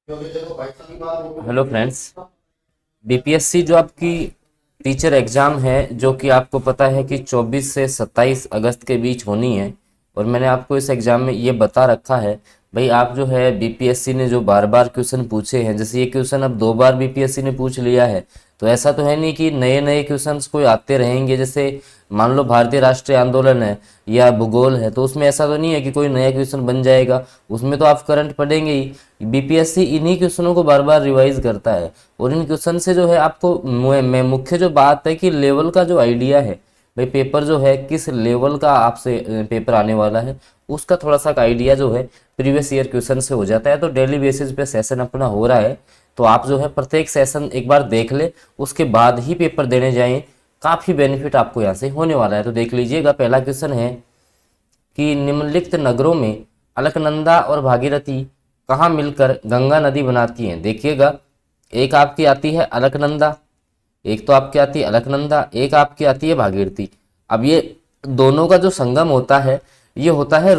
Hello friends. BPSC जो आपकी teacher exam है, जो कि आपको पता है कि 24 से 27 अगस्त के बीच होनी है। और मैंने आपको इस एग्ज़ाम में ये बता रखा है भाई, आप जो है बीपीएससी ने जो बार बार क्वेश्चन पूछे हैं, जैसे ये क्वेश्चन अब 2 बार बीपीएससी ने पूछ लिया है, तो ऐसा तो है नहीं कि नए नए क्वेश्चंस कोई आते रहेंगे। जैसे मान लो भारतीय राष्ट्रीय आंदोलन है या भूगोल है, तो उसमें ऐसा तो नहीं है कि कोई नया क्वेश्चन बन जाएगा। उसमें तो आप करंट पढ़ेंगे ही। बीपीएससी इन्हीं क्वेश्चनों को बार बार रिवाइज करता है, और इन क्वेश्चन से जो है आपको मुख्य जो बात है कि लेवल का जो आइडिया है भाई, पेपर जो है किस लेवल का आपसे पेपर आने वाला है, उसका थोड़ा सा आइडिया जो है प्रीवियस ईयर क्वेश्चन से हो जाता है। तो डेली बेसिस पे सेशन अपना हो रहा है, तो आप जो है प्रत्येक सेशन एक बार देख ले, उसके बाद ही पेपर देने जाएं। काफ़ी बेनिफिट आपको यहाँ से होने वाला है। तो देख लीजिएगा, पहला क्वेश्चन है कि निम्नलिखित नगरों में अलकनंदा और भागीरथी कहाँ मिलकर गंगा नदी बनाती हैं। देखिएगा, एक आपकी आती है अलकनंदा, एक तो आपकी आती है अलकनंदा, एक आपकी आती है भागीरथी। अब ये दोनों का जो संगम होता है, ये होता है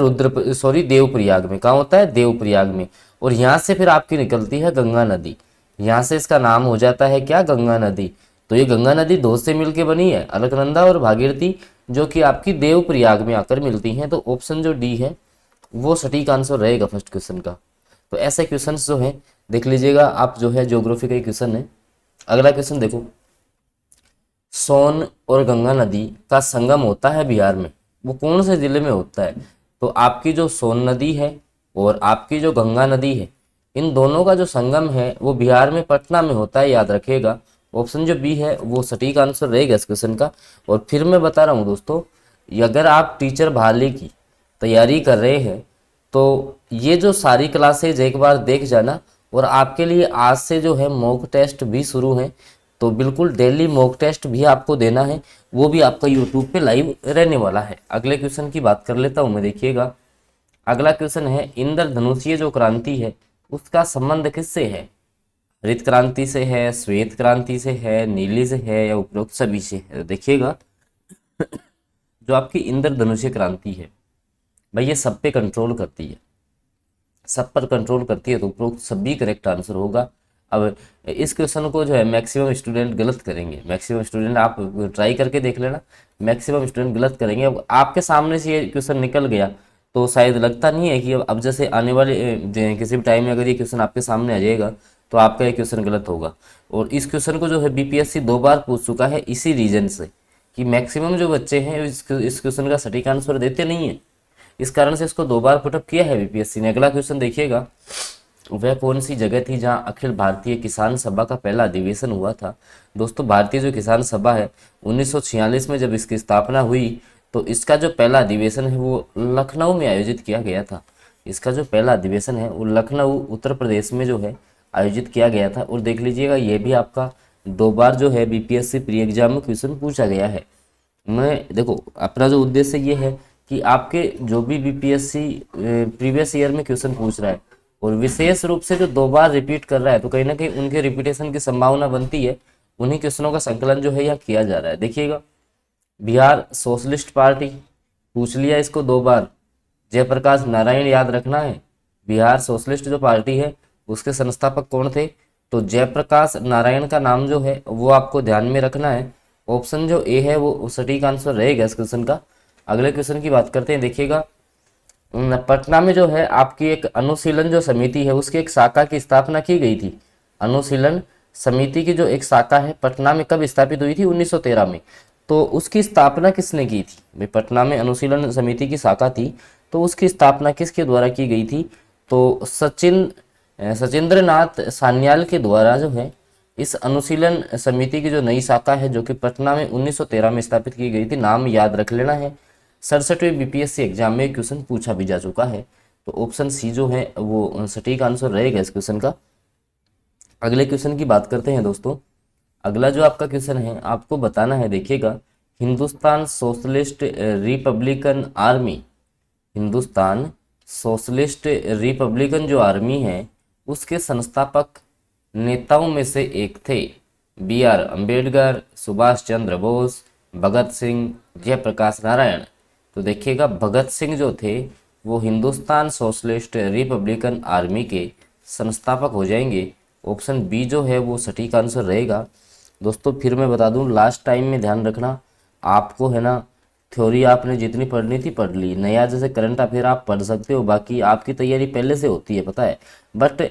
देवप्रयाग में। कहाँ होता है? देवप्रयाग में। और यहाँ से फिर आपकी निकलती है गंगा नदी। यहाँ से इसका नाम हो जाता है क्या? गंगा नदी। तो ये गंगा नदी दो से मिलके बनी है, अलकनंदा और भागीरथी, जो कि आपकी देवप्रयाग में आकर मिलती हैं। तो ऑप्शन जो डी है वो सटीक आंसर रहेगा फर्स्ट क्वेश्चन का। तो ऐसे क्वेश्चंस जो हैं देख लीजिएगा आप, जो है ज्योग्राफी का क्वेश्चन है। अगला क्वेश्चन देखो, सोन और गंगा नदी का संगम होता है बिहार में, वो कौन से जिले में होता है? तो आपकी जो सोन नदी है और आपकी जो गंगा नदी है, इन दोनों का जो संगम है वो बिहार में पटना में होता है, याद रखिएगा। ऑप्शन जो बी है वो सटीक आंसर रहेगा इस क्वेश्चन का। और फिर मैं बता रहा हूँ दोस्तों, अगर आप टीचर बहाली की तैयारी कर रहे हैं तो ये जो सारी क्लासेज एक बार देख जाना। और आपके लिए आज से जो है मॉक टेस्ट भी शुरू हैं, तो बिल्कुल डेली मॉक टेस्ट भी आपको देना है, वो भी आपका यूट्यूब पे लाइव रहने वाला है। अगले क्वेश्चन की बात कर लेता हूँ मैं। देखिएगा, अगला क्वेश्चन है, इंद्रधनुषीय जो क्रांति है उसका संबंध किससे है? हरित क्रांति से है, श्वेत क्रांति से है, नीली से है, या उपरोक्त सभी से है? देखिएगा, जो आपकी इंद्रधनुषीय क्रांति है भाई, ये सब पे कंट्रोल करती है, सब पर कंट्रोल करती है, तो उपरोक्त सभी करेक्ट आंसर होगा। अब इस क्वेश्चन को जो है मैक्सिमम स्टूडेंट गलत करेंगे। मैक्सिमम स्टूडेंट, आप ट्राई करके देख लेना, मैक्सिमम स्टूडेंट गलत करेंगे। अब आपके सामने से ये क्वेश्चन निकल गया तो शायद लगता नहीं है कि अब जैसे आने वाले किसी भी टाइम में अगर ये क्वेश्चन आपके सामने आ जाएगा तो आपका ये क्वेश्चन गलत होगा। और इस क्वेश्चन को जो है बीपीएससी 2 बार पूछ चुका है, इसी रीजन से कि मैक्सिमम जो बच्चे हैं इस क्वेश्चन का सटीक आंसर देते नहीं है। इस कारण से इसको 2 बार पुटअप किया है बीपीएससी ने। अगला क्वेश्चन देखिएगा, वह कौन सी जगह थी जहां अखिल भारतीय किसान सभा का पहला अधिवेशन हुआ था? दोस्तों, भारतीय जो किसान सभा है 1946 में जब इसकी स्थापना हुई, तो इसका जो पहला अधिवेशन है वो लखनऊ में आयोजित किया गया था। इसका जो पहला अधिवेशन है वो लखनऊ उत्तर प्रदेश में जो है आयोजित किया गया था। और देख लीजिएगा, ये भी आपका 2 बार जो है बीपीएससी प्री एग्जाम में क्वेश्चन पूछा गया है। मैं देखो, अपना जो उद्देश्य ये है कि आपके जो भी बीपीएससी प्रीवियस ईयर में क्वेश्चन पूछ रहा है और विशेष रूप से जो 2 बार रिपीट कर रहा है, तो कहीं ना कहीं उनके रिपीटेशन की संभावना बनती है। उन्हीं क्वेश्चनों का संकलन जो है यहाँ किया जा रहा है। देखिएगा, बिहार सोशलिस्ट पार्टी पूछ लिया इसको 2 बार। जयप्रकाश नारायण याद रखना है। बिहार सोशलिस्ट जो पार्टी है उसके संस्थापक कौन थे? तो जयप्रकाश नारायण का नाम जो है वो आपको ध्यान में रखना है। ऑप्शन जो ए है वो सटीक आंसर रहेगा इस क्वेश्चन का। अगले क्वेश्चन की बात करते हैं। देखिएगा, पटना में जो है आपकी एक अनुशीलन जो समिति है उसकी एक शाखा की स्थापना की गई थी। अनुशीलन समिति की जो एक शाखा है पटना में कब स्थापित हुई थी? 1913 में। तो उसकी स्थापना किसने की थी भाई? पटना में अनुशीलन समिति की शाखा थी, तो उसकी स्थापना किसके द्वारा की गई थी? तो सचिंद्र नाथ सान्याल के द्वारा जो है इस अनुशीलन समिति की जो नई शाखा है जो कि पटना में 1913 में स्थापित की गई थी, नाम याद रख लेना है। 67वें बीपीएससी एग्जाम में क्वेश्चन पूछा भी जा चुका है। तो ऑप्शन सी जो है वो सटीक आंसर रहेगा इस क्वेश्चन का। अगले क्वेश्चन की बात करते हैं दोस्तों। अगला जो आपका क्वेश्चन है आपको बताना है। देखिएगा, Hindustan socialist Republican army, Hindustan socialist Republican जो आर्मी है उसके संस्थापक नेताओं में से एक थे। B are Ambedkar, Subhash Chandra Bose, Bhagat Singh, Jayaprakash Narayan. तो देखिएगा, भगत सिंह जो थे वो हिंदुस्तान सोशलिस्ट रिपब्लिकन आर्मी के संस्थापक हो जाएंगे। ऑप्शन बी जो है वो सटीक आंसर रहेगा। दोस्तों फिर मैं बता दूं, लास्ट टाइम में ध्यान रखना, आपको है ना थ्योरी आपने जितनी पढ़नी थी पढ़ ली, नया जैसे करंट अफेयर आप पढ़ सकते हो, बाकी आपकी तैयारी पहले से होती है पता है। बट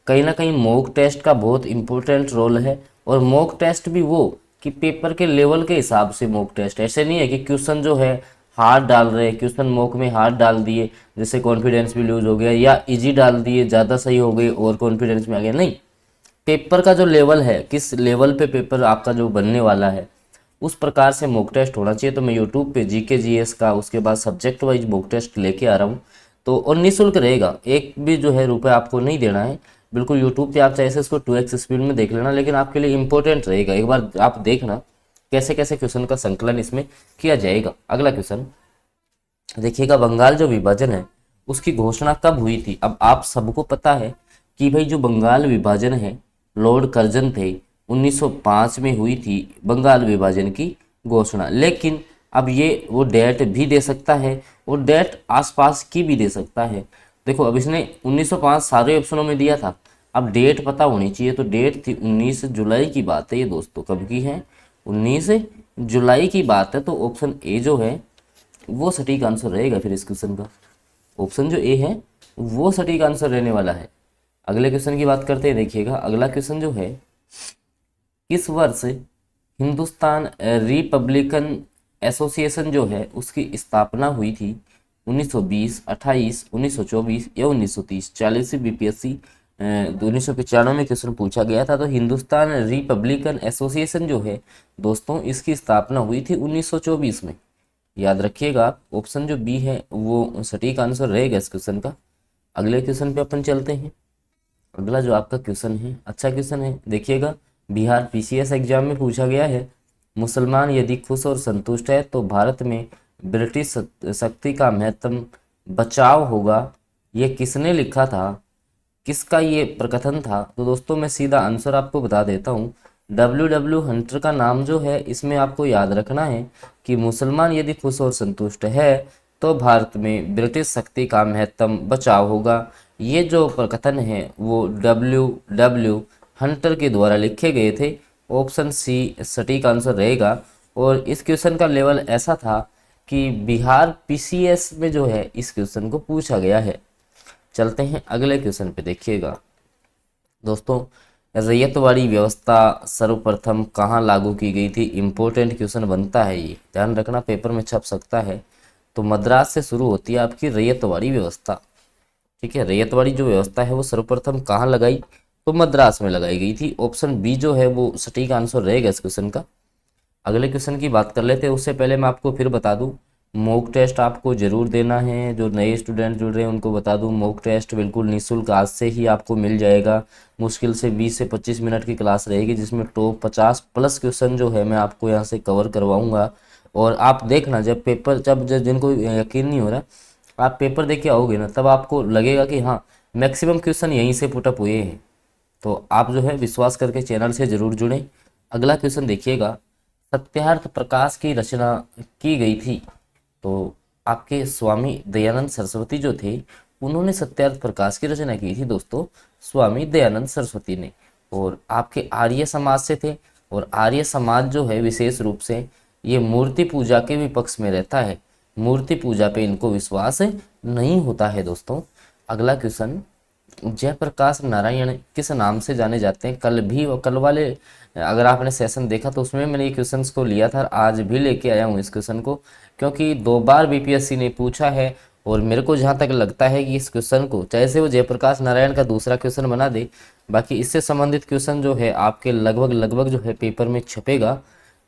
कहीं ना कहीं मॉक टेस्ट का बहुत इंपॉर्टेंट रोल है, और मॉक टेस्ट भी वो कि पेपर के लेवल के हिसाब से मॉक टेस्ट, ऐसे नहीं है कि क्वेश्चन जो है हार्ड डाल रहे, क्वेश्चन मॉक में हार्ड डाल दिए जैसे कॉन्फिडेंस भी लूज हो गया, या इजी डाल दिए ज़्यादा सही हो गई और कॉन्फिडेंस में आ गया। नहीं, पेपर का जो लेवल है, किस लेवल पे पेपर आपका जो बनने वाला है उस प्रकार से मॉक टेस्ट होना चाहिए। तो मैं यूट्यूब पे जीके जीएस का, उसके बाद सब्जेक्ट वाइज मॉक टेस्ट लेके आ रहा हूँ। तो और निःशुल्क रहेगा, एक भी जो है रुपये आपको नहीं देना है, बिल्कुल यूट्यूब पे आप चाहे से इसको 2x स्पीड में देख लेना, लेकिन आपके लिए इंपॉर्टेंट रहेगा। एक बार आप देखना कैसे कैसे क्वेश्चन का संकलन इसमें किया जाएगा। अगला क्वेश्चन देखिएगा, बंगाल जो विभाजन है उसकी घोषणा कब हुई थी। अब आप सबको पता है कि भाई जो बंगाल विभाजन है, लॉर्ड कर्जन थे, 1905 में हुई थी बंगाल विभाजन की घोषणा। लेकिन अब ये वो डेट भी दे सकता है और डेट आसपास की भी दे सकता है। देखो अब इसने 1905 सारे ऑप्शनों में दिया था, अब डेट पता होनी चाहिए। तो डेट थी 19 जुलाई की बात है ये दोस्तों, कब की है, 19 जुलाई की बात है। तो ऑप्शन ए जो है वो सटीक आंसर रहेगा फिर इस क्वेश्चन का। ऑप्शन जो ए है वो सटीक आंसर रहने वाला है। अगले क्वेश्चन की बात करते हैं। देखिएगा अगला क्वेश्चन जो है, किस वर्ष हिंदुस्तान रिपब्लिकन एसोसिएशन जो है उसकी स्थापना हुई थी। 1920, 28, 1924 या 1930। 40 बीपीएससी 1995 में क्वेश्चन पूछा गया था। तो हिंदुस्तान रिपब्लिकन एसोसिएशन जो है दोस्तों इसकी स्थापना हुई थी 1924 में। याद रखिएगा आप, ऑप्शन जो बी है वो सटीक आंसर रहेगा इस क्वेश्चन का। अगले क्वेश्चन पे अपन चलते हैं। अगला जो आपका क्वेश्चन है अच्छा क्वेश्चन है, देखिएगा बिहार पीसीएस एग्जाम में पूछा गया है। मुसलमान यदि खुश और संतुष्ट है तो भारत में ब्रिटिश शक्ति का महत्तम बचाव होगा। ये किसने लिखा था, किसका ये प्रकथन था। तो दोस्तों मैं सीधा आंसर आपको बता देता हूँ। डब्ल्यू हंटर का नाम जो है इसमें आपको याद रखना है कि मुसलमान यदि खुश और संतुष्ट है तो भारत में ब्रिटिश शक्ति का महत्तम बचाव होगा। ये जो प्रकथन है वो डब्ल्यू हंटर के द्वारा लिखे गए थे। ऑप्शन सी सटीक आंसर रहेगा। और इस क्वेश्चन का लेवल ऐसा था कि बिहार पीसीएस में जो है इस क्वेश्चन को पूछा गया है। चलते हैं अगले क्वेश्चन पे। देखिएगा दोस्तों, रैयतवाड़ी व्यवस्था सर्वप्रथम कहाँ लागू की गई थी। इंपॉर्टेंट क्वेश्चन बनता है ये, ध्यान रखना, पेपर में छप सकता है। तो मद्रास से शुरू होती है आपकी रैयतवाड़ी व्यवस्था। ठीक है, रैयतवाड़ी जो व्यवस्था है वो सर्वप्रथम कहाँ लगाई, तो मद्रास में लगाई गई थी। ऑप्शन बी जो है वो सटीक आंसर रहेगा इस क्वेश्चन का। अगले क्वेश्चन की बात कर लेते हैं। उससे पहले मैं आपको फिर बता दूं, मॉक टेस्ट आपको जरूर देना है। जो नए स्टूडेंट जुड़ रहे हैं उनको बता दूं, मॉक टेस्ट बिल्कुल निःशुल्क आज से ही आपको मिल जाएगा। मुश्किल से 20 से 25 मिनट की क्लास रहेगी जिसमें टॉप 50 प्लस क्वेश्चन जो है मैं आपको यहाँ से कवर करवाऊंगा। और आप देखना जब पेपर, जब जिनको यकीन नहीं हो रहा, आप पेपर देख के आओगे ना तब आपको लगेगा कि हाँ मैक्सिमम क्वेश्चन यहीं से पुटअप हुए हैं। तो आप जो है विश्वास करके चैनल से जरूर जुड़ें। अगला क्वेश्चन देखिएगा, सत्यार्थ प्रकाश की रचना की गई थी। तो आपके स्वामी दयानंद सरस्वती जो थे उन्होंने सत्यार्थ प्रकाश की रचना की थी दोस्तों, स्वामी दयानंद सरस्वती ने। और आपके आर्य समाज से थे। और आर्य समाज जो है विशेष रूप से ये मूर्ति पूजा के विपक्ष में रहता है। मूर्ति पूजा पे इनको विश्वास नहीं होता है दोस्तों। अगला क्वेश्चन, जयप्रकाश नारायण किस नाम से जाने जाते हैं। कल वाले अगर आपने सेशन देखा तो उसमें मैंने ये क्वेश्चंस को लिया था, आज भी लेके आया हूँ इस क्वेश्चन को, क्योंकि 2 बार बीपीएससी ने पूछा है। और मेरे को जहाँ तक लगता है कि इस क्वेश्चन को चाहे से वो जयप्रकाश नारायण का दूसरा क्वेश्चन बना दे, बाकी इससे संबंधित क्वेश्चन जो है आपके लगभग जो है पेपर में छपेगा।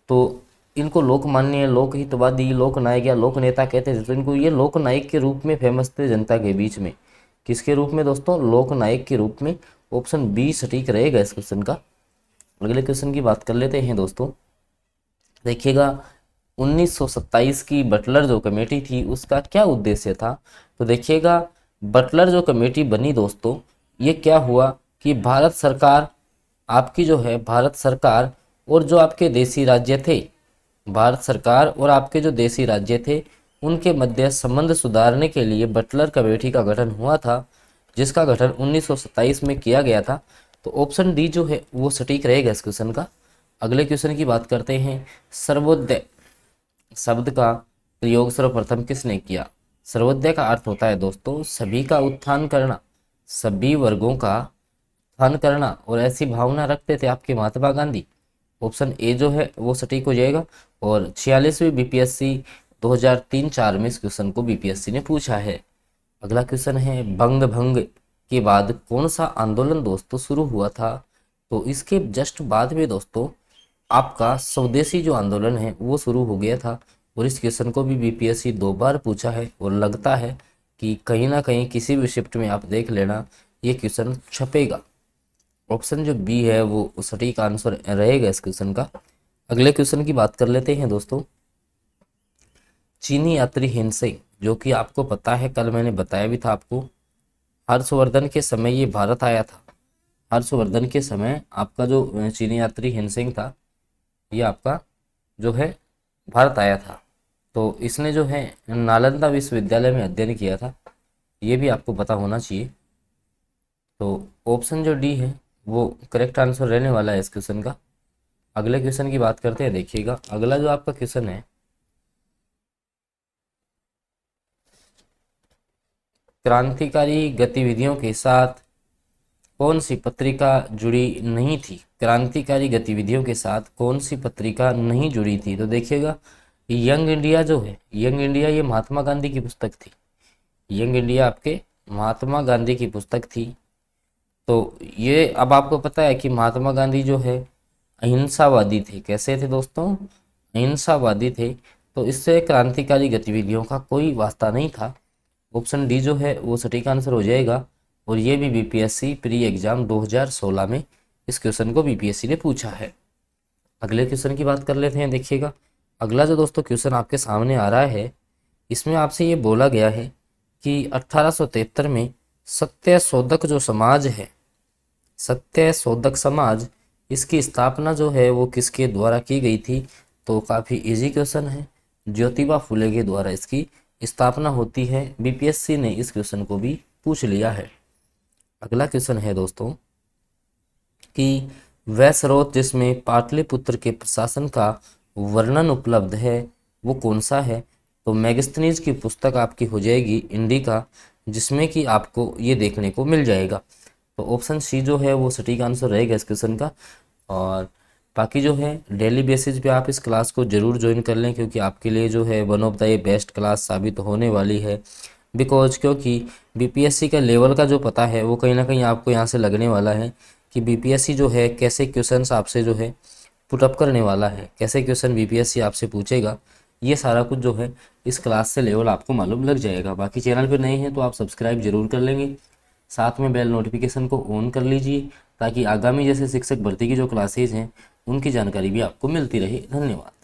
तो इनको लोकमान्य, लोकहितवादी, लोकनायक या लोक नेता कहते थे। तो इनको ये लोकनायक के रूप में फेमस थे जनता के बीच में। किसके रूप में दोस्तों, लोकनायक के रूप में। ऑप्शन बी सटीक रहेगा इस क्वेश्चन का। अगले क्वेश्चन की बात कर लेते हैं दोस्तों। देखिएगा 1927 की बटलर जो कमेटी थी उसका क्या उद्देश्य था। तो देखिएगा बटलर जो कमेटी बनी दोस्तों, ये क्या हुआ कि भारत सरकार, आपकी जो है भारत सरकार और जो आपके देसी राज्य थे, भारत सरकार और आपके जो देसी राज्य थे उनके मध्य संबंध सुधारने के लिए बटलर कमेटी का गठन हुआ था। जिसका गठन 1927 में किया गया था। तो ऑप्शन डी जो है वो सटीक रहेगा इस क्वेश्चन का। अगले क्वेश्चन की बात करते हैं। सर्वोदय शब्द का प्रयोग सर्वप्रथम किसने किया? सर्वोदय का अर्थ होता है दोस्तों सभी का उत्थान करना, सभी वर्गों का उत्थान करना, और ऐसी भावना रखते थे आपके महात्मा गांधी। ऑप्शन ए जो है वो सटीक हो जाएगा। और 46वीं बीपीएससी 2003-4 में इस क्वेश्चन को बीपीएससी ने पूछा है। अगला क्वेश्चन है बंग भंग के बाद कौन सा आंदोलन दोस्तों शुरू हुआ था? तो इसके जस्ट बाद में दोस्तों आपका स्वदेशी जो आंदोलन है वो शुरू हो गया था। और इस क्वेश्चन को भी बीपीएससी 2 बार पूछा है और लगता है कि कहीं ना कहीं किसी भी शिफ्ट में आप देख लेना ये क्वेश्चन छपेगा। ऑप्शन जो बी है वो सटीक आंसर रहेगा इस क्वेश्चन का। अगले क्वेश्चन की बात कर लेते हैं दोस्तों। चीनी यात्री हिनसेंग, जो कि आपको पता है कल मैंने बताया भी था आपको, हर्षवर्धन के समय ये भारत आया था। हर्षवर्धन के समय आपका जो चीनी यात्री हिनसेंग था ये आपका जो है भारत आया था। तो इसने जो है नालंदा विश्वविद्यालय में अध्ययन किया था, ये भी आपको पता होना चाहिए। तो ऑप्शन जो डी है वो करेक्ट आंसर रहने वाला है इस क्वेश्चन का। अगले क्वेश्चन की बात करते हैं। देखिएगा अगला जो आपका क्वेश्चन है, क्रांतिकारी गतिविधियों के साथ कौन सी पत्रिका जुड़ी नहीं थी? क्रांतिकारी गतिविधियों के साथ कौन सी पत्रिका नहीं जुड़ी थी? तो देखिएगा यंग इंडिया जो है, यंग इंडिया ये महात्मा गांधी की पुस्तक थी। यंग इंडिया आपके महात्मा गांधी की पुस्तक थी। तो ये अब आपको पता है कि महात्मा गांधी जो है अहिंसावादी थे। कैसे थे दोस्तों? अहिंसावादी थे। तो इससे क्रांतिकारी गतिविधियों का कोई वास्ता नहीं था। ऑप्शन डी जो है वो सटीक आंसर हो जाएगा। और ये भी बीपीएससी प्री एग्जाम 2016 में इस क्वेश्चन को बीपीएससी ने पूछा है। अगले क्वेश्चन की बात कर लेते हैं। देखिएगा अगला जो दोस्तों क्वेश्चन आपके सामने आ रहा है, इसमें आपसे ये बोला गया है कि 1873 में सत्यशोधक जो समाज है, सत्यशोधक समाज, इसकी स्थापना जो है वो किसके द्वारा की गई थी? तो काफ़ी इजी क्वेश्चन है, ज्योतिबा फुले के द्वारा इसकी स्थापना होती है। बीपीएससी ने इस क्वेश्चन को भी पूछ लिया है। अगला क्वेश्चन है दोस्तों कि वह स्रोत जिसमें पाटलिपुत्र के प्रशासन का वर्णन उपलब्ध है वो कौन सा है? तो मेगास्थनीज की पुस्तक आपकी हो जाएगी इंडिका, जिसमें कि आपको ये देखने को मिल जाएगा। तो ऑप्शन सी जो है वो सटीक आंसर रहेगा इस क्वेश्चन का। और बाकी जो है डेली बेसिस पे आप इस क्लास को ज़रूर ज्वाइन कर लें, क्योंकि आपके लिए जो है one of the best class साबित होने वाली है। क्योंकि बीपीएससी का लेवल का जो पता है वो कहीं ना कहीं आपको यहाँ से लगने वाला है कि बीपीएससी जो है कैसे क्वेश्चंस आपसे जो है पुटअप करने वाला है, कैसे क्वेश्चन बीपीएससी आपसे पूछेगा, ये सारा कुछ जो है इस क्लास से लेवल आपको मालूम लग जाएगा। बाकी चैनल पर नए हैं तो आप सब्सक्राइब जरूर कर लेंगे, साथ में बेल नोटिफिकेशन को ऑन कर लीजिए, ताकि आगामी जैसे शिक्षक भर्ती की जो क्लासेज हैं उनकी जानकारी भी आपको मिलती रहे। धन्यवाद।